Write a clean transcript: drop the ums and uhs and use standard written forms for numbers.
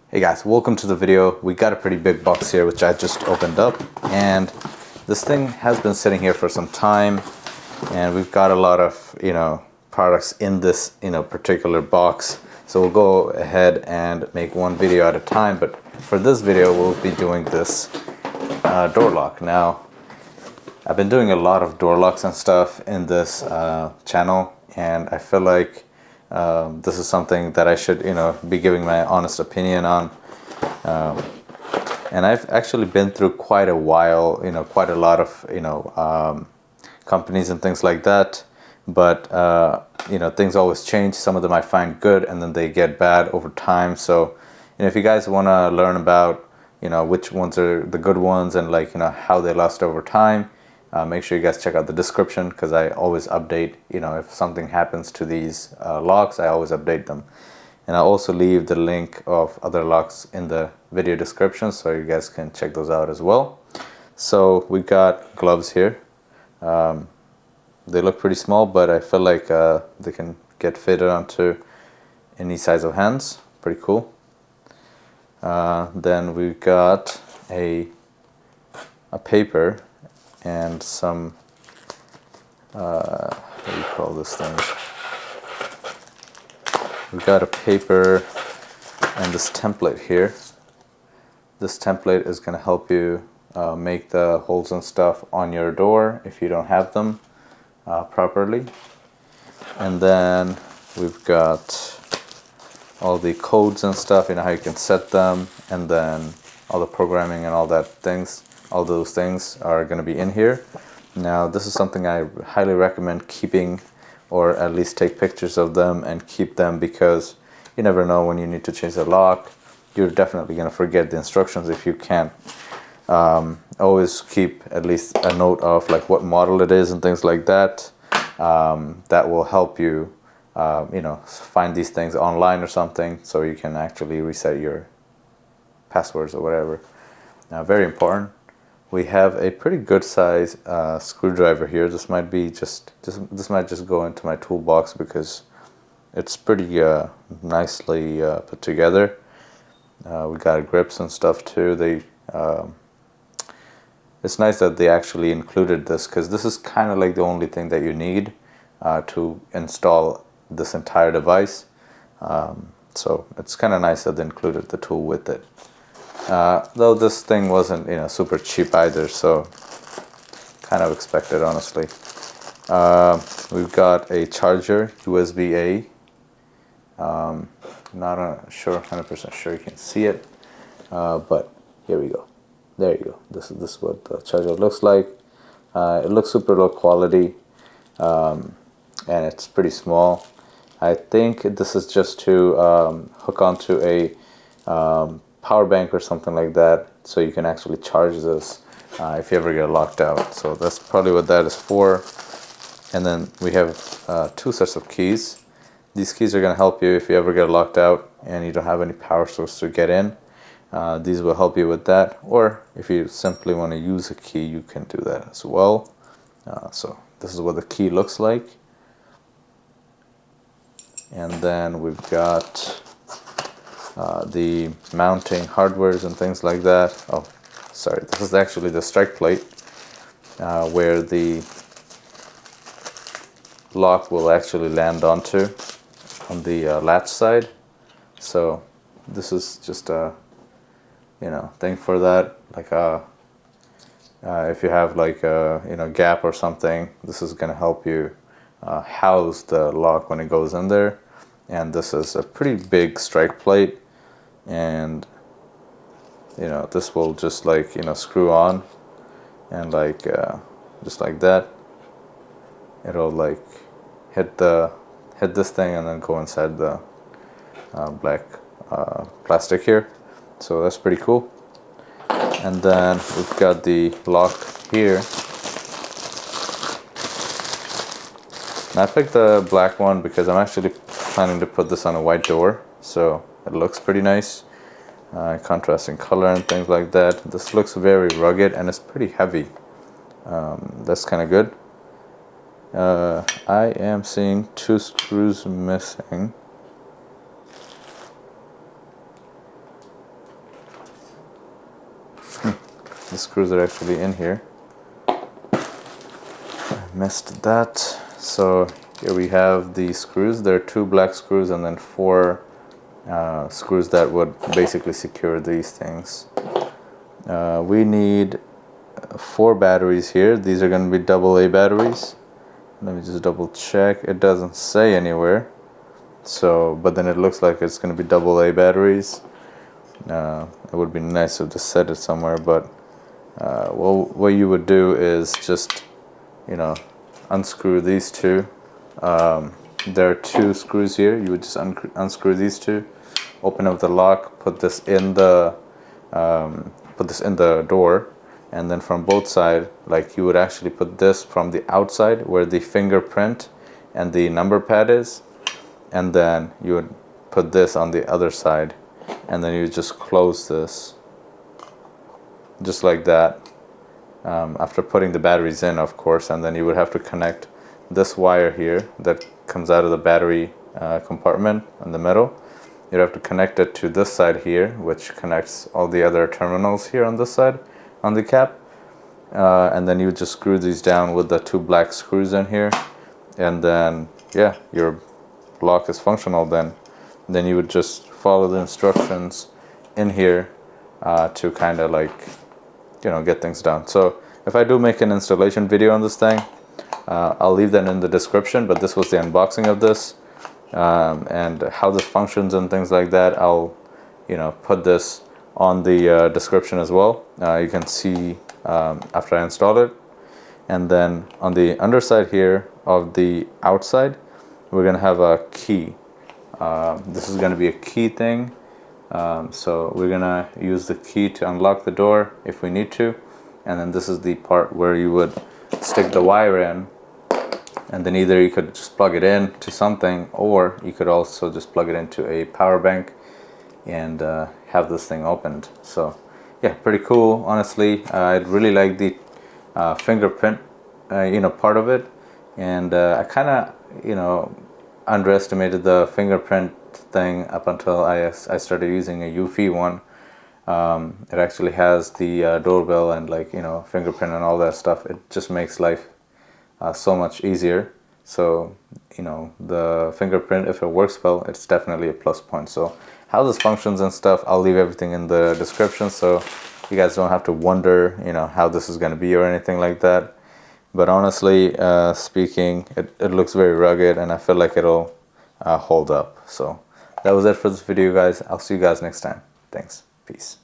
Hey guys, welcome to the video. We got a pretty big box here which I just opened up, and this thing has been sitting here for some time, and we've got a lot of products in this particular box. So we'll go ahead and make one video at a time, but for this video we'll be doing this door lock. Now I've been doing a lot of door locks and stuff in this channel, and I feel like this is something that I should be giving my honest opinion on. And I've actually been through quite a while, quite a lot of companies and things like that, but things always change. Some of them I find good and then they get bad over time. So if you guys want to learn about which ones are the good ones and how they last over time, make sure you guys check out the description, because I always update, if something happens to these locks, I always update them. And I'll also leave the link of other locks in the video description so you guys can check those out as well. So we got gloves here. They look pretty small, but I feel like they can get fitted onto any size of hands. Pretty cool. Then we got a paper and some what do you call this thing? We've got a paper and this template here. This template is going to help you make the holes and stuff on your door if you don't have them properly. And then we've got all the codes and stuff, how you can set them, and then all the programming and all that things. All those things are going to be in here. Now this is something I highly recommend keeping, or at least take pictures of them and keep them, because you never know when you need to change the lock. You're definitely going to forget the instructions if you can't. Always keep at least a note of what model it is and things like that. That will help you find these things online or something, so you can actually reset your passwords or whatever. Very important. We have a pretty good size screwdriver here. This might be this might just go into my toolbox because it's pretty nicely put together. We got grips and stuff too. It's nice that they actually included this, because this is kind of like the only thing that you need to install this entire device. So it's kind of nice that they included the tool with it. Though this thing wasn't super cheap either, so kind of expected, honestly. We've got a charger, USB-A. Not 100% sure you can see it, but here we go. There you go. This is what the charger looks like. It looks super low quality, and it's pretty small. I think this is just to hook onto a power bank or something like that, so you can actually charge this if you ever get locked out. So that's probably what that is for. And then we have two sets of keys. These keys are going to help you if you ever get locked out and you don't have any power source to get in. These will help you with that, or if you simply want to use a key, you can do that as well. So this is what the key looks like. And then we've got the mounting hardwares and things like that. Oh, sorry, this is actually the strike plate where the lock will actually land onto on the latch side. So this is just a thing for that, if you have a gap or something, this is going to help you house the lock when it goes in there. And this is a pretty big strike plate, and this will just screw on, and just like that, it'll hit this thing and then go inside the black plastic here. So that's pretty cool. And then we've got the lock here. And I picked the black one because I'm actually planning to put this on a white door, so it looks pretty nice, contrasting color and things like that. This looks very rugged and it's pretty heavy. That's kind of good. I am seeing 2 screws missing. the screws are actually in here. I missed that. So here we have the screws. There are 2 black screws and then 4 screws that would basically secure these things. We need 4 batteries here. These are going to be AA batteries. Let me just double check. It doesn't say anywhere. So, but then it looks like it's going to be AA batteries. It would be nice to just set it somewhere, but well, what you would do is just, unscrew these 2. There are 2 screws here. You would just unscrew these 2, open up the lock, put this in the door, and then from both sides, like you would actually put this from the outside where the fingerprint and the number pad is, and then you would put this on the other side, and then you just close this just like that, after putting the batteries in, of course. And then you would have to connect this wire here that comes out of the battery compartment in the middle. You'd have to connect it to this side here, which connects all the other terminals here on this side on the cap, and then you just screw these down with the 2 black screws in here, and then yeah, your lock is functional. Then you would just follow the instructions in here to kind of like get things done. So if I do make an installation video on this thing, I'll leave that in the description, but this was the unboxing of this, and how this functions and things like that. I'll put this on the description as well. You can see after I install it. And then on the underside here of the outside, we're gonna have a key. This is gonna be a key thing, so we're gonna use the key to unlock the door if we need to. And then this is the part where you would stick the wire in, and then either you could just plug it in to something, or you could also just plug it into a power bank and have this thing opened. So yeah, pretty cool, honestly. I really like the fingerprint part of it, and I kind of underestimated the fingerprint thing up until I started using a UV one. It actually has the doorbell and fingerprint and all that stuff. It just makes life so much easier. So the fingerprint, if it works well, it's definitely a plus point. So how this functions and stuff, I'll leave everything in the description, so you guys don't have to wonder how this is going to be or anything like that. But honestly speaking, it looks very rugged, and I feel like it'll hold up. So that was it for this video, guys. I'll see you guys next time. Thanks. Peace.